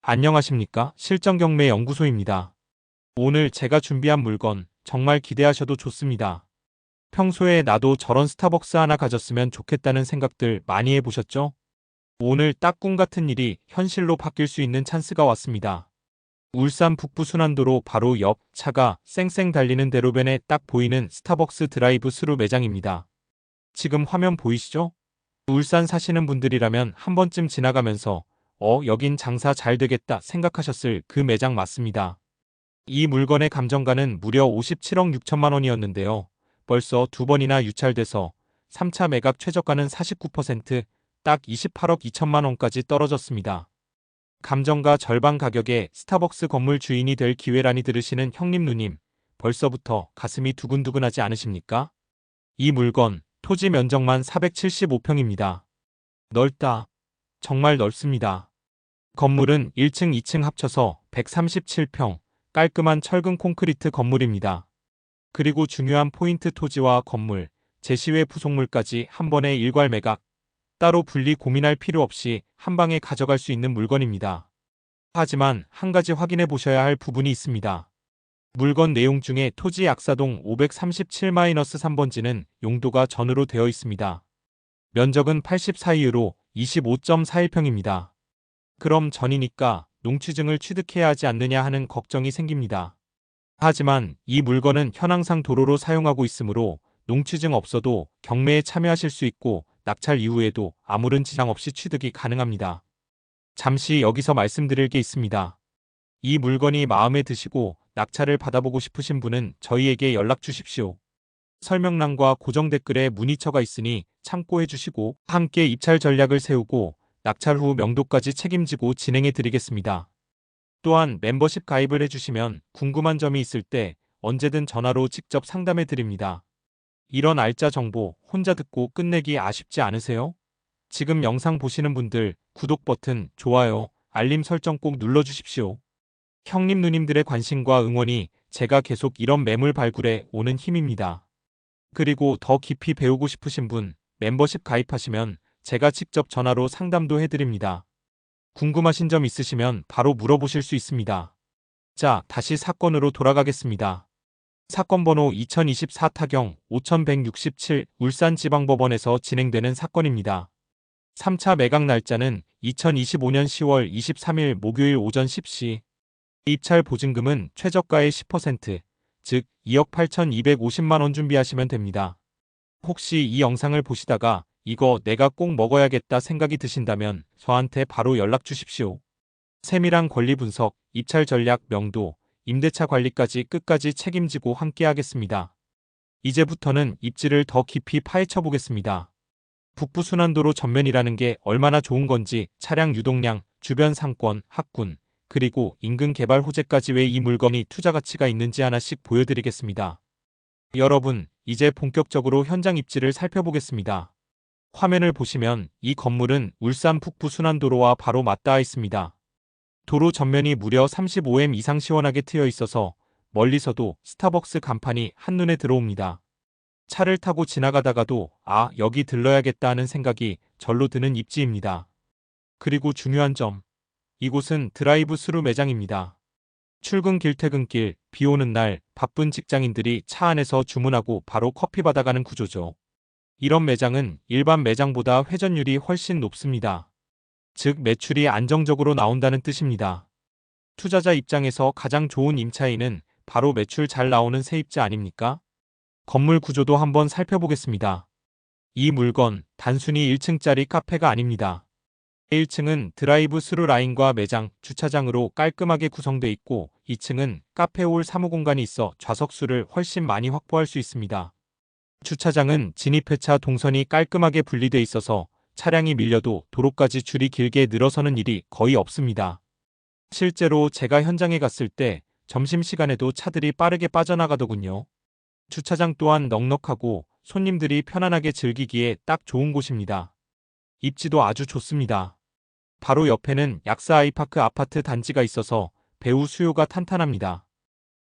안녕하십니까? 실전경매 연구소입니다. 오늘 제가 준비한 물건 정말 기대하셔도 좋습니다. 평소에 나도 저런 스타벅스 하나 가졌으면 좋겠다는 생각들 많이 해보셨죠? 오늘 딱 꿈 같은 일이 현실로 바뀔 수 있는 찬스가 왔습니다. 울산 북부순환도로 바로 옆 차가 쌩쌩 달리는 대로변에 딱 보이는 스타벅스 드라이브 스루 매장입니다. 지금 화면 보이시죠? 울산 사시는 분들이라면 한 번쯤 지나가면서 여긴 장사 잘 되겠다 생각하셨을 그 매장 맞습니다. 이 물건의 감정가는 무려 57억 6천만 원이었는데요. 벌써 두 번이나 유찰돼서 3차 매각 최저가는 49%, 딱 28억 2천만 원까지 떨어졌습니다. 감정가 절반 가격에 스타벅스 건물 주인이 될 기회라니 들으시는 형님 누님, 벌써부터 가슴이 두근두근하지 않으십니까? 이 물건 토지 면적만 475평입니다. 넓다. 정말 넓습니다. 건물은 1층, 2층 합쳐서 137평, 깔끔한 철근 콘크리트 건물입니다. 그리고 중요한 포인트 토지와 건물, 제시외 부속물까지 한 번에 일괄 매각, 따로 분리 고민할 필요 없이 한 방에 가져갈 수 있는 물건입니다. 하지만 한 가지 확인해 보셔야 할 부분이 있습니다. 물건 내용 중에 토지 약사동 537-3번지는 용도가 전으로 되어 있습니다. 면적은 84이유로 25.41평입니다. 그럼 전이니까 농취증을 취득해야 하지 않느냐 하는 걱정이 생깁니다. 하지만 이 물건은 현황상 도로로 사용하고 있으므로 농취증 없어도 경매에 참여하실 수 있고 낙찰 이후에도 아무런 지장 없이 취득이 가능합니다. 잠시 여기서 말씀드릴 게 있습니다. 이 물건이 마음에 드시고 낙찰을 받아보고 싶으신 분은 저희에게 연락 주십시오. 설명란과 고정 댓글에 문의처가 있으니 참고해 주시고 함께 입찰 전략을 세우고 낙찰 후 명도까지 책임지고 진행해 드리겠습니다. 또한 멤버십 가입을 해주시면 궁금한 점이 있을 때 언제든 전화로 직접 상담해 드립니다. 이런 알짜 정보 혼자 듣고 끝내기 아쉽지 않으세요? 지금 영상 보시는 분들 구독 버튼, 좋아요, 알림 설정 꼭 눌러주십시오. 형님 누님들의 관심과 응원이 제가 계속 이런 매물 발굴에 오는 힘입니다. 그리고 더 깊이 배우고 싶으신 분 멤버십 가입하시면 제가 직접 전화로 상담도 해드립니다. 궁금하신 점 있으시면 바로 물어보실 수 있습니다. 자, 다시 사건으로 돌아가겠습니다. 사건 번호 2024 타경 5167 울산지방법원에서 진행되는 사건입니다. 3차 매각 날짜는 2025년 10월 23일 목요일 오전 10시. 입찰 보증금은 최저가의 10%, 즉 2억 8,250만 원 준비하시면 됩니다. 혹시 이 영상을 보시다가 이거 내가 꼭 먹어야겠다 생각이 드신다면 저한테 바로 연락 주십시오. 세밀한 권리 분석, 입찰 전략, 명도, 임대차 관리까지 끝까지 책임지고 함께 하겠습니다. 이제부터는 입지를 더 깊이 파헤쳐 보겠습니다. 북부순환도로 전면이라는 게 얼마나 좋은 건지 차량 유동량, 주변 상권, 학군, 그리고 인근 개발 호재까지 왜 이 물건이 투자 가치가 있는지 하나씩 보여드리겠습니다. 여러분, 이제 본격적으로 현장 입지를 살펴보겠습니다. 화면을 보시면 이 건물은 울산 북부순환도로와 바로 맞닿아 있습니다. 도로 전면이 무려 35m 이상 시원하게 트여 있어서 멀리서도 스타벅스 간판이 한눈에 들어옵니다. 차를 타고 지나가다가도 여기 들러야겠다 하는 생각이 절로 드는 입지입니다. 그리고 중요한 점, 이곳은 드라이브 스루 매장입니다. 출근길 퇴근길, 비 오는 날 바쁜 직장인들이 차 안에서 주문하고 바로 커피 받아가는 구조죠. 이런 매장은 일반 매장보다 회전율이 훨씬 높습니다. 즉 매출이 안정적으로 나온다는 뜻입니다. 투자자 입장에서 가장 좋은 임차인은 바로 매출 잘 나오는 세입자 아닙니까? 건물 구조도 한번 살펴보겠습니다. 이 물건 단순히 1층짜리 카페가 아닙니다. 1층은 드라이브 스루 라인과 매장, 주차장으로 깔끔하게 구성돼 있고 2층은 카페홀 사무공간이 있어 좌석수를 훨씬 많이 확보할 수 있습니다. 주차장은 진입회차 동선이 깔끔하게 분리돼 있어서 차량이 밀려도 도로까지 줄이 길게 늘어서는 일이 거의 없습니다. 실제로 제가 현장에 갔을 때 점심시간에도 차들이 빠르게 빠져나가더군요. 주차장 또한 넉넉하고 손님들이 편안하게 즐기기에 딱 좋은 곳입니다. 입지도 아주 좋습니다. 바로 옆에는 약사 아이파크 아파트 단지가 있어서 배우 수요가 탄탄합니다.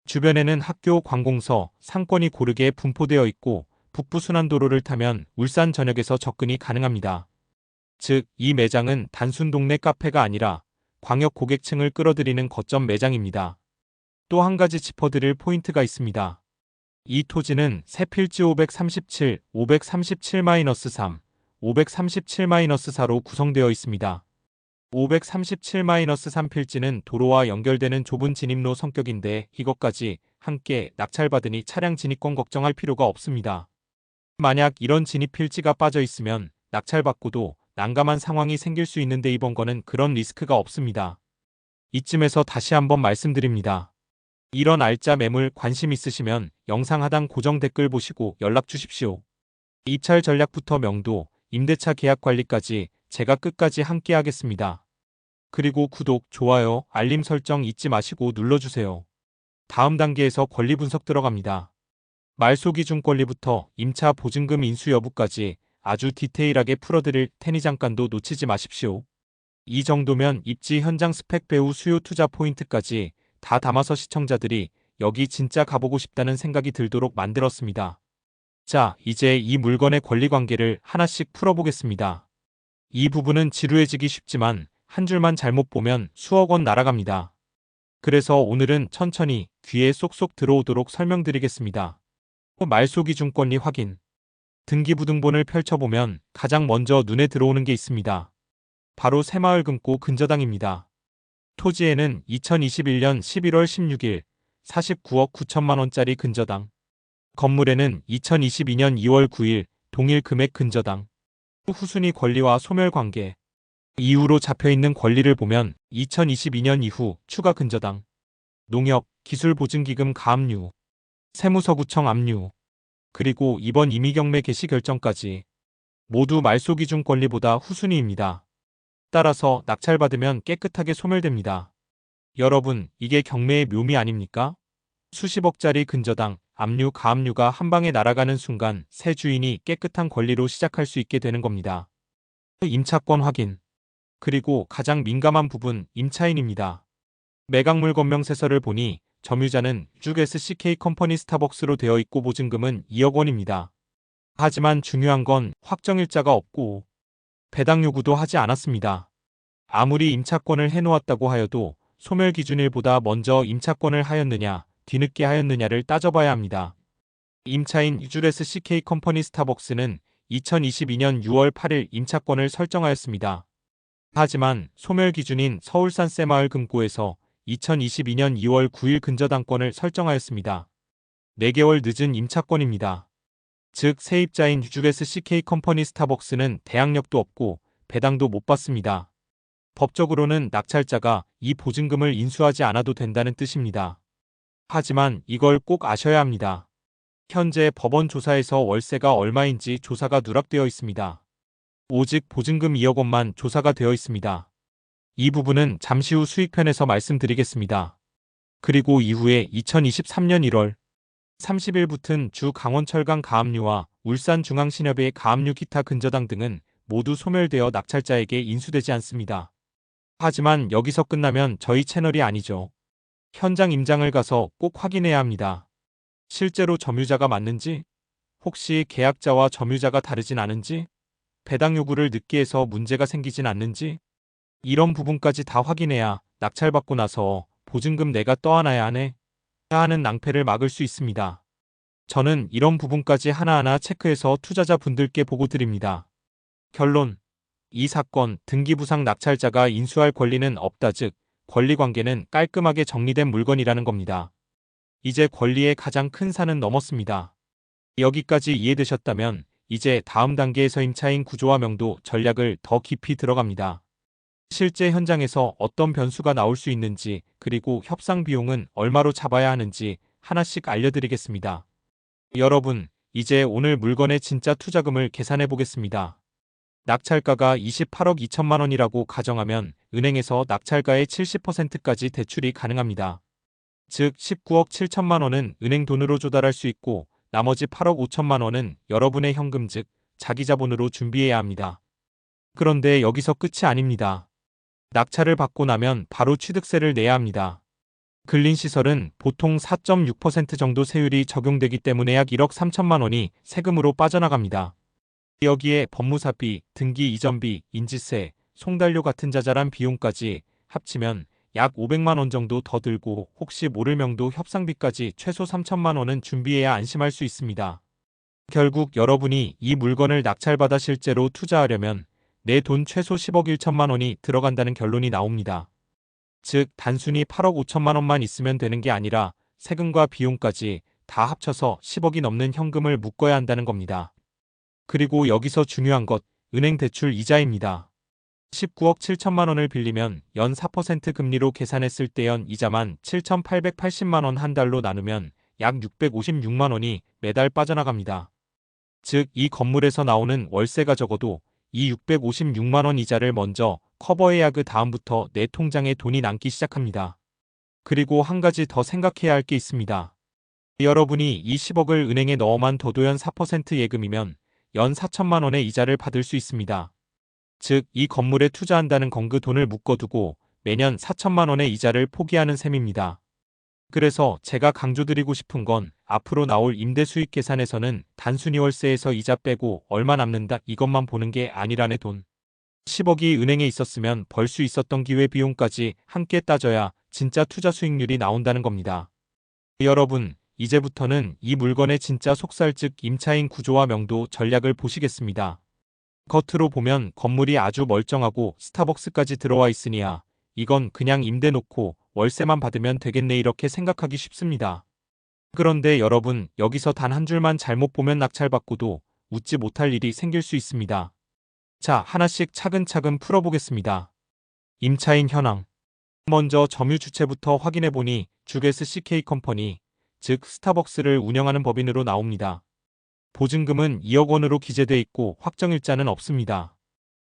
주변에는 학교, 관공서, 상권이 고르게 분포되어 있고 북부순환도로를 타면 울산 전역에서 접근이 가능합니다. 즉, 이 매장은 단순 동네 카페가 아니라 광역 고객층을 끌어들이는 거점 매장입니다. 또 한 가지 짚어드릴 포인트가 있습니다. 이 토지는 새 필지 537, 537-3, 537-4로 구성되어 있습니다. 537-3 필지는 도로와 연결되는 좁은 진입로 성격인데 이것까지 함께 낙찰받으니 차량 진입권 걱정할 필요가 없습니다. 만약 이런 진입 필지가 빠져 있으면 낙찰받고도 난감한 상황이 생길 수 있는데 이번 거는 그런 리스크가 없습니다. 이쯤에서 다시 한번 말씀드립니다. 이런 알짜 매물 관심 있으시면 영상 하단 고정 댓글 보시고 연락 주십시오. 입찰 전략부터 명도, 임대차 계약 관리까지 제가 끝까지 함께 하겠습니다. 그리고 구독, 좋아요, 알림 설정 잊지 마시고 눌러주세요. 다음 단계에서 권리 분석 들어갑니다. 말소 기준 권리부터 임차 보증금 인수 여부까지 아주 디테일하게 풀어드릴 테니 잠깐도 놓치지 마십시오. 이 정도면 입지 현장 스펙 배우 수요 투자 포인트까지 다 담아서 시청자들이 여기 진짜 가보고 싶다는 생각이 들도록 만들었습니다. 자, 이제 이 물건의 권리관계를 하나씩 풀어보겠습니다. 이 부분은 지루해지기 쉽지만 한 줄만 잘못 보면 수억 원 날아갑니다. 그래서 오늘은 천천히 귀에 쏙쏙 들어오도록 설명드리겠습니다. 말소 기준 권리 확인. 등기부등본을 펼쳐보면 가장 먼저 눈에 들어오는 게 있습니다. 바로 새마을금고 근저당입니다. 토지에는 2021년 11월 16일 49억 9천만 원짜리 근저당, 건물에는 2022년 2월 9일 동일 금액 근저당, 후순위 권리와 소멸관계, 이후로 잡혀있는 권리를 보면 2022년 이후 추가 근저당, 농협, 기술보증기금 가압류, 세무서구청 압류, 그리고 이번 임의경매 개시 결정까지 모두 말소 기준 권리보다 후순위입니다. 따라서 낙찰받으면 깨끗하게 소멸됩니다. 여러분, 이게 경매의 묘미 아닙니까? 수십억짜리 근저당, 압류, 가압류가 한 방에 날아가는 순간 새 주인이 깨끗한 권리로 시작할 수 있게 되는 겁니다. 임차권 확인. 그리고 가장 민감한 부분, 임차인입니다. 매각물 건명세서를 보니 점유자는 쭉 SCK 컴퍼니 스타벅스로 되어 있고 보증금은 2억 원입니다. 하지만 중요한 건 확정일자가 없고 배당 요구도 하지 않았습니다. 아무리 임차권을 해놓았다고 하여도 소멸 기준일보다 먼저 임차권을 하였느냐, 뒤늦게 하였느냐를 따져봐야 합니다. 임차인 유줄 SCK 컴퍼니 스타벅스는 2022년 6월 8일 임차권을 설정하였습니다. 하지만 소멸 기준인 서울산 새마을금고에서 2022년 2월 9일 근저당권을 설정하였습니다. 4개월 늦은 임차권입니다. 즉 세입자인 유줄 SCK 컴퍼니 스타벅스는 대항력도 없고 배당도 못 받습니다. 법적으로는 낙찰자가 이 보증금을 인수하지 않아도 된다는 뜻입니다. 하지만 이걸 꼭 아셔야 합니다. 현재 법원 조사에서 월세가 얼마인지 조사가 누락되어 있습니다. 오직 보증금 2억 원만 조사가 되어 있습니다. 이 부분은 잠시 후 수익편에서 말씀드리겠습니다. 그리고 이후에 2023년 1월 30일 붙은 주 강원철강 가압류와 울산중앙신협의 가압류 기타 근저당 등은 모두 소멸되어 낙찰자에게 인수되지 않습니다. 하지만 여기서 끝나면 저희 채널이 아니죠. 현장 임장을 가서 꼭 확인해야 합니다. 실제로 점유자가 맞는지, 혹시 계약자와 점유자가 다르진 않은지, 배당 요구를 늦게 해서 문제가 생기진 않는지, 이런 부분까지 다 확인해야 낙찰받고 나서 보증금 내가 떠안아야 하네 하는 낭패를 막을 수 있습니다. 저는 이런 부분까지 하나하나 체크해서 투자자분들께 보고 드립니다. 결론. 이 사건 등기부상 낙찰자가 인수할 권리는 없다, 즉 권리관계는 깔끔하게 정리된 물건이라는 겁니다. 이제 권리의 가장 큰 산은 넘었습니다. 여기까지 이해되셨다면 이제 다음 단계에서 임차인 구조와 명도, 전략을 더 깊이 들어갑니다. 실제 현장에서 어떤 변수가 나올 수 있는지, 그리고 협상 비용은 얼마로 잡아야 하는지 하나씩 알려드리겠습니다. 여러분, 이제 오늘 물건의 진짜 투자금을 계산해 보겠습니다. 낙찰가가 28억 2천만 원이라고 가정하면 은행에서 낙찰가의 70%까지 대출이 가능합니다. 즉 19억 7천만 원은 은행 돈으로 조달할 수 있고 나머지 8억 5천만 원은 여러분의 현금 즉 자기 자본으로 준비해야 합니다. 그런데 여기서 끝이 아닙니다. 낙찰을 받고 나면 바로 취득세를 내야 합니다. 근린시설은 보통 4.6% 정도 세율이 적용되기 때문에 약 1억 3천만 원이 세금으로 빠져나갑니다. 여기에 법무사비, 등기 이전비, 인지세, 송달료 같은 자잘한 비용까지 합치면 약 500만 원 정도 더 들고 혹시 모를 명도 협상비까지 최소 3천만 원은 준비해야 안심할 수 있습니다. 결국 여러분이 이 물건을 낙찰받아 실제로 투자하려면 내 돈 최소 10억 1천만 원이 들어간다는 결론이 나옵니다. 즉 단순히 8억 5천만 원만 있으면 되는 게 아니라 세금과 비용까지 다 합쳐서 10억이 넘는 현금을 묶어야 한다는 겁니다. 그리고 여기서 중요한 것, 은행 대출 이자입니다. 19억 7천만 원을 빌리면 연 4% 금리로 계산했을 때 연 이자만 7,880만 원 한 달로 나누면 약 656만 원이 매달 빠져나갑니다. 즉 이 건물에서 나오는 월세가 적어도 이 656만 원 이자를 먼저 커버해야 그 다음부터 내 통장에 돈이 남기 시작합니다. 그리고 한 가지 더 생각해야 할 게 있습니다. 여러분이 이 10억을 은행에 넣어만 둬도 연 4% 예금이면 연 4천만 원의 이자를 받을 수 있습니다. 즉 이 건물에 투자한다는 건 그 돈을 묶어두고 매년 4천만 원의 이자를 포기하는 셈입니다. 그래서 제가 강조드리고 싶은 건 앞으로 나올 임대 수익 계산에서는 단순히 월세에서 이자 빼고 얼마 남는다 이것만 보는 게 아니라 내 돈 10억이 은행에 있었으면 벌 수 있었던 기회비용까지 함께 따져야 진짜 투자 수익률이 나온다는 겁니다. 여러분, 이제부터는 이 물건의 진짜 속살 즉 임차인 구조와 명도 전략을 보시겠습니다. 겉으로 보면 건물이 아주 멀쩡하고 스타벅스까지 들어와 있으니야 이건 그냥 임대 놓고 월세만 받으면 되겠네 이렇게 생각하기 쉽습니다. 그런데 여러분 여기서 단 한 줄만 잘못 보면 낙찰받고도 웃지 못할 일이 생길 수 있습니다. 자, 하나씩 차근차근 풀어보겠습니다. 임차인 현황. 먼저 점유 주체부터 확인해보니 주게스 CK컴퍼니, 즉 스타벅스를 운영하는 법인으로 나옵니다. 보증금은 2억 원으로 기재돼 있고 확정일자는 없습니다.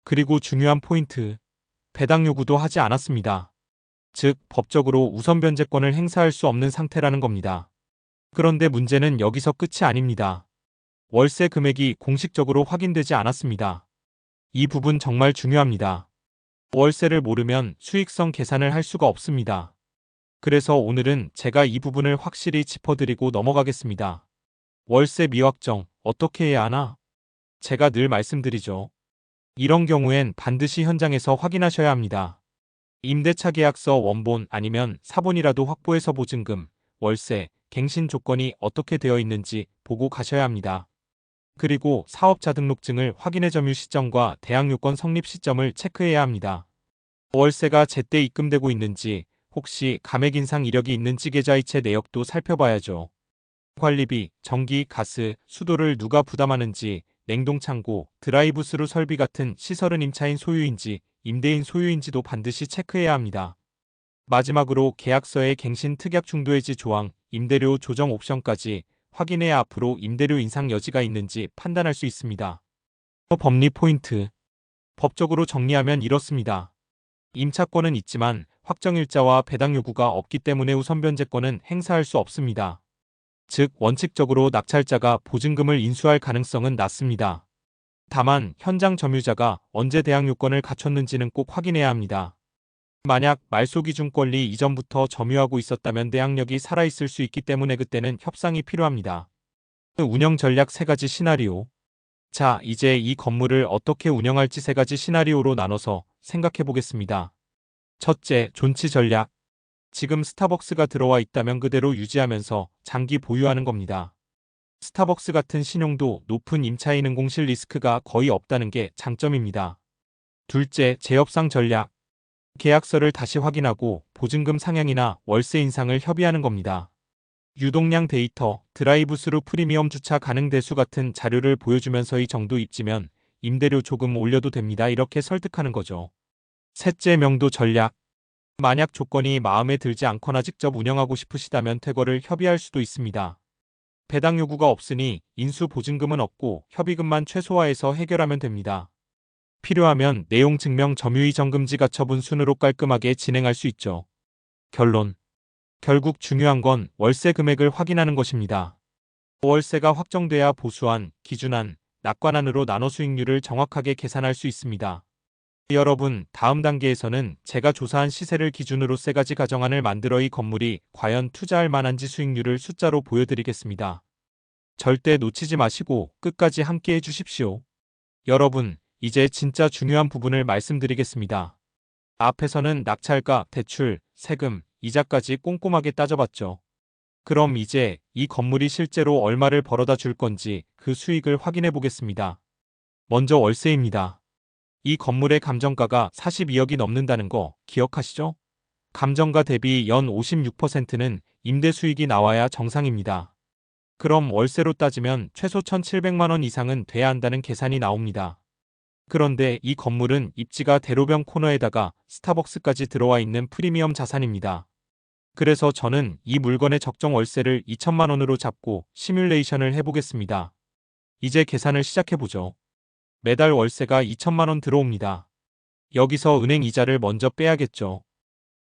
그리고 중요한 포인트, 배당 요구도 하지 않았습니다. 즉 법적으로 우선 변제권을 행사할 수 없는 상태라는 겁니다. 그런데 문제는 여기서 끝이 아닙니다. 월세 금액이 공식적으로 확인되지 않았습니다. 이 부분 정말 중요합니다. 월세를 모르면 수익성 계산을 할 수가 없습니다. 그래서 오늘은 제가 이 부분을 확실히 짚어드리고 넘어가겠습니다. 월세 미확정 어떻게 해야 하나? 제가 늘 말씀드리죠. 이런 경우엔 반드시 현장에서 확인하셔야 합니다. 임대차 계약서 원본 아니면 사본이라도 확보해서 보증금, 월세, 갱신 조건이 어떻게 되어 있는지 보고 가셔야 합니다. 그리고 사업자 등록증을 확인해 점유 시점과 대항 요건 성립 시점을 체크해야 합니다. 월세가 제때 입금되고 있는지, 혹시 감액 인상 이력이 있는지 계좌이체 내역도 살펴봐야죠. 관리비, 전기, 가스, 수도를 누가 부담하는지, 냉동창고, 드라이브스루 설비 같은 시설은 임차인 소유인지, 임대인 소유인지도 반드시 체크해야 합니다. 마지막으로 계약서의 갱신 특약 중도해지 조항, 임대료 조정 옵션까지 확인해야 앞으로 임대료 인상 여지가 있는지 판단할 수 있습니다. 법리 포인트. 법적으로 정리하면 이렇습니다. 임차권은 있지만 확정일자와 배당 요구가 없기 때문에 우선 변제권은 행사할 수 없습니다. 즉 원칙적으로 낙찰자가 보증금을 인수할 가능성은 낮습니다. 다만 현장 점유자가 언제 대항 요건을 갖췄는지는 꼭 확인해야 합니다. 만약 말소기준권리 이전부터 점유하고 있었다면 대항력이 살아있을 수 있기 때문에 그때는 협상이 필요합니다. 운영 전략 3가지 시나리오. 자, 이제 이 건물을 어떻게 운영할지 3가지 시나리오로 나눠서 생각해 보겠습니다. 첫째, 존치 전략. 지금 스타벅스가 들어와 있다면 그대로 유지하면서 장기 보유하는 겁니다. 스타벅스 같은 신용도 높은 임차인 응공실 리스크가 거의 없다는 게 장점입니다. 둘째, 재협상 전략. 계약서를 다시 확인하고 보증금 상향이나 월세 인상을 협의하는 겁니다. 유동량 데이터, 드라이브스루 프리미엄 주차 가능 대수 같은 자료를 보여주면서 이 정도 입지면 임대료 조금 올려도 됩니다. 이렇게 설득하는 거죠. 셋째, 명도 전략. 만약 조건이 마음에 들지 않거나 직접 운영하고 싶으시다면 퇴거를 협의할 수도 있습니다. 배당 요구가 없으니 인수 보증금은 없고 협의금만 최소화해서 해결하면 됩니다. 필요하면 내용 증명 점유의 정금지 가처분 순으로 깔끔하게 진행할 수 있죠. 결론. 결국 중요한 건 월세 금액을 확인하는 것입니다. 월세가 확정돼야 보수한, 기준한, 낙관안으로 나눠 수익률을 정확하게 계산할 수 있습니다. 여러분, 다음 단계에서는 제가 조사한 시세를 기준으로 3가지 가정안을 만들어 이 건물이 과연 투자할 만한지 수익률을 숫자로 보여드리겠습니다. 절대 놓치지 마시고 끝까지 함께 해주십시오. 여러분, 이제 진짜 중요한 부분을 말씀드리겠습니다. 앞에서는 낙찰가, 대출, 세금, 이자까지 꼼꼼하게 따져봤죠. 그럼 이제 이 건물이 실제로 얼마를 벌어다 줄 건지 그 수익을 확인해 보겠습니다. 먼저 월세입니다. 이 건물의 감정가가 42억이 넘는다는 거 기억하시죠? 감정가 대비 연 56%는 임대 수익이 나와야 정상입니다. 그럼 월세로 따지면 최소 1,700만 원 이상은 돼야 한다는 계산이 나옵니다. 그런데 이 건물은 입지가 대로변 코너에다가 스타벅스까지 들어와 있는 프리미엄 자산입니다. 그래서 저는 이 물건의 적정 월세를 2천만 원으로 잡고 시뮬레이션을 해보겠습니다. 이제 계산을 시작해보죠. 매달 월세가 2천만 원 들어옵니다. 여기서 은행 이자를 먼저 빼야겠죠.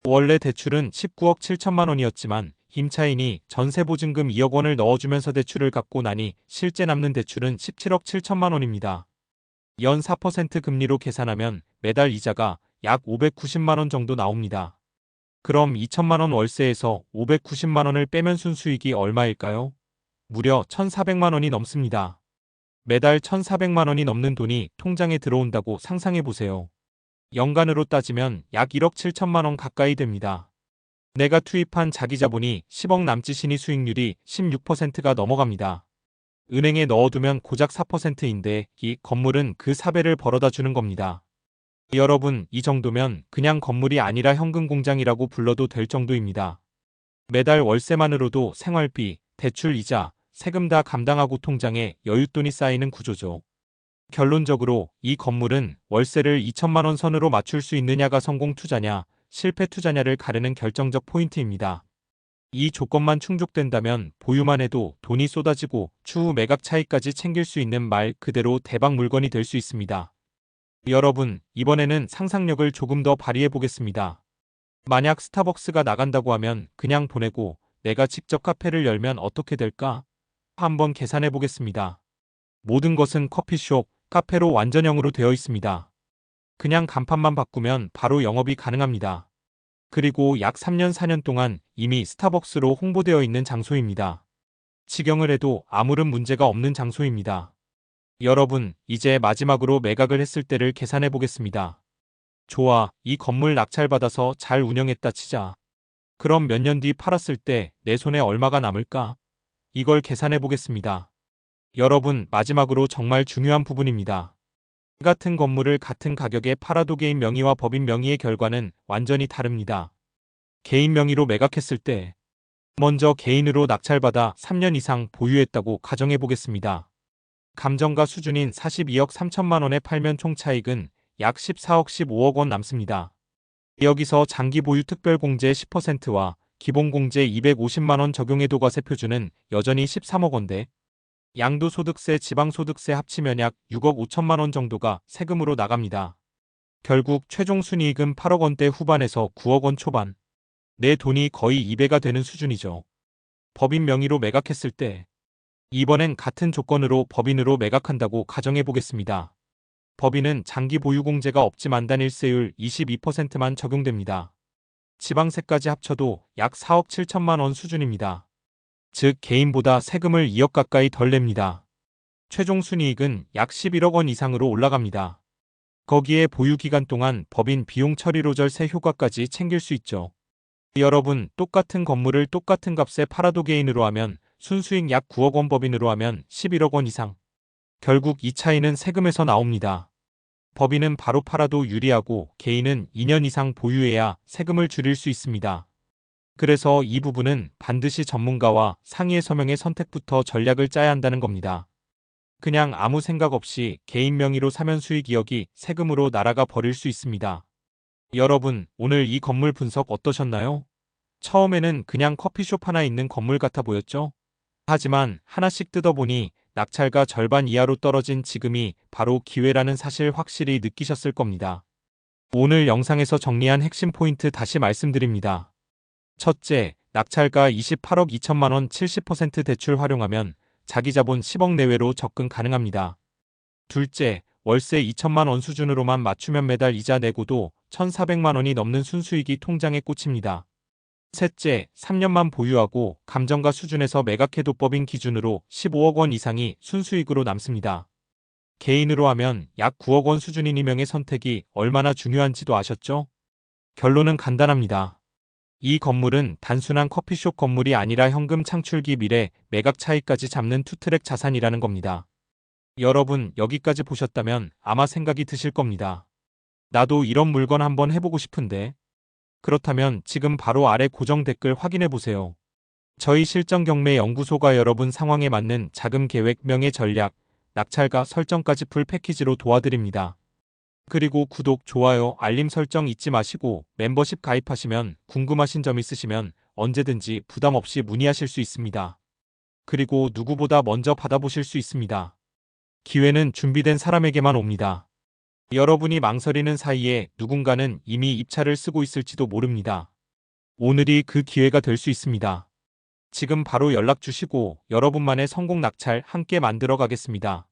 원래 대출은 19억 7천만 원이었지만 임차인이 전세보증금 2억 원을 넣어주면서 대출을 갚고 나니 실제 남는 대출은 17억 7천만 원입니다. 연 4% 금리로 계산하면 매달 이자가 약 590만 원 정도 나옵니다. 그럼 2천만 원 월세에서 590만 원을 빼면 순수익이 얼마일까요? 무려 1,400만 원이 넘습니다. 매달 1,400만 원이 넘는 돈이 통장에 들어온다고 상상해보세요. 연간으로 따지면 약 1억 7천만 원 가까이 됩니다. 내가 투입한 자기 자본이 10억 남짓이니 수익률이 16%가 넘어갑니다. 은행에 넣어두면 고작 4%인데 이 건물은 그 4배를 벌어다 주는 겁니다. 여러분, 이 정도면 그냥 건물이 아니라 현금 공장이라고 불러도 될 정도입니다. 매달 월세만으로도 생활비, 대출 이자, 세금 다 감당하고 통장에 여윳돈이 쌓이는 구조죠. 결론적으로 이 건물은 월세를 2천만 원 선으로 맞출 수 있느냐가 성공 투자냐, 실패 투자냐를 가르는 결정적 포인트입니다. 이 조건만 충족된다면 보유만 해도 돈이 쏟아지고 추후 매각 차익까지 챙길 수 있는 말 그대로 대박 물건이 될 수 있습니다. 여러분, 이번에는 상상력을 조금 더 발휘해 보겠습니다. 만약 스타벅스가 나간다고 하면 그냥 보내고 내가 직접 카페를 열면 어떻게 될까? 한번 계산해 보겠습니다. 모든 것은 커피숍, 카페로 완전형으로 되어 있습니다. 그냥 간판만 바꾸면 바로 영업이 가능합니다. 그리고 약 3년 4년 동안 이미 스타벅스로 홍보되어 있는 장소입니다. 직영을 해도 아무런 문제가 없는 장소입니다. 여러분, 이제 마지막으로 매각을 했을 때를 계산해 보겠습니다. 좋아, 이 건물 낙찰받아서 잘 운영했다 치자. 그럼 몇 년 뒤 팔았을 때 내 손에 얼마가 남을까? 이걸 계산해 보겠습니다. 여러분, 마지막으로 정말 중요한 부분입니다. 같은 건물을 같은 가격에 팔아도 개인 명의와 법인 명의의 결과는 완전히 다릅니다. 개인 명의로 매각했을 때 먼저 개인으로 낙찰받아 3년 이상 보유했다고 가정해 보겠습니다. 감정가 수준인 42억 3천만 원에 팔면 총 차익은 약 14억 15억 원 남습니다. 여기서 장기 보유 특별공제 10%와 기본공제 250만 원 적용해도 과세 표준은 여전히 13억 원대. 양도소득세, 지방소득세 합치면 약 6억 5천만 원 정도가 세금으로 나갑니다. 결국 최종 순이익은 8억 원대 후반에서 9억 원 초반. 내 돈이 거의 2배가 되는 수준이죠. 법인 명의로 매각했을 때 이번엔 같은 조건으로 법인으로 매각한다고 가정해 보겠습니다. 법인은 장기 보유 공제가 없지만 단일세율 22%만 적용됩니다. 지방세까지 합쳐도 약 4억 7천만 원 수준입니다. 즉 개인보다 세금을 2억 가까이 덜 냅니다. 최종 순이익은 약 11억 원 이상으로 올라갑니다. 거기에 보유기간 동안 법인 비용 처리로 절세 효과까지 챙길 수 있죠. 여러분, 똑같은 건물을 똑같은 값에 팔아도 개인으로 하면 순수익 약 9억 원, 법인으로 하면 11억 원 이상. 결국 이 차이는 세금에서 나옵니다. 법인은 바로 팔아도 유리하고 개인은 2년 이상 보유해야 세금을 줄일 수 있습니다. 그래서 이 부분은 반드시 전문가와 상의의 서명의 선택부터 전략을 짜야 한다는 겁니다. 그냥 아무 생각 없이 개인 명의로 사면 수익 2억이 세금으로 날아가 버릴 수 있습니다. 여러분, 오늘 이 건물 분석 어떠셨나요? 처음에는 그냥 커피숍 하나 있는 건물 같아 보였죠? 하지만 하나씩 뜯어보니 낙찰가 절반 이하로 떨어진 지금이 바로 기회라는 사실 확실히 느끼셨을 겁니다. 오늘 영상에서 정리한 핵심 포인트 다시 말씀드립니다. 첫째, 낙찰가 28억 2천만 원 70% 대출 활용하면 자기 자본 10억 내외로 접근 가능합니다. 둘째, 월세 2천만 원 수준으로만 맞추면 매달 이자 내고도 1,400만 원이 넘는 순수익이 통장에 꽂힙니다. 셋째, 3년만 보유하고 감정가 수준에서 매각해도 법인 기준으로 15억 원 이상이 순수익으로 남습니다. 개인으로 하면 약 9억 원 수준인 이명의 선택이 얼마나 중요한지도 아셨죠? 결론은 간단합니다. 이 건물은 단순한 커피숍 건물이 아니라 현금 창출기 미래, 매각 차이까지 잡는 투트랙 자산이라는 겁니다. 여러분, 여기까지 보셨다면 아마 생각이 드실 겁니다. 나도 이런 물건 한번 해보고 싶은데. 그렇다면 지금 바로 아래 고정 댓글 확인해 보세요. 저희 실전경매 연구소가 여러분 상황에 맞는 자금 계획, 명예 전략, 낙찰과 설정까지 풀 패키지로 도와드립니다. 그리고 구독, 좋아요, 알림 설정 잊지 마시고 멤버십 가입하시면 궁금하신 점 있으시면 언제든지 부담 없이 문의하실 수 있습니다. 그리고 누구보다 먼저 받아보실 수 있습니다. 기회는 준비된 사람에게만 옵니다. 여러분이 망설이는 사이에 누군가는 이미 입찰을 쓰고 있을지도 모릅니다. 오늘이 그 기회가 될 수 있습니다. 지금 바로 연락 주시고 여러분만의 성공 낙찰 함께 만들어 가겠습니다.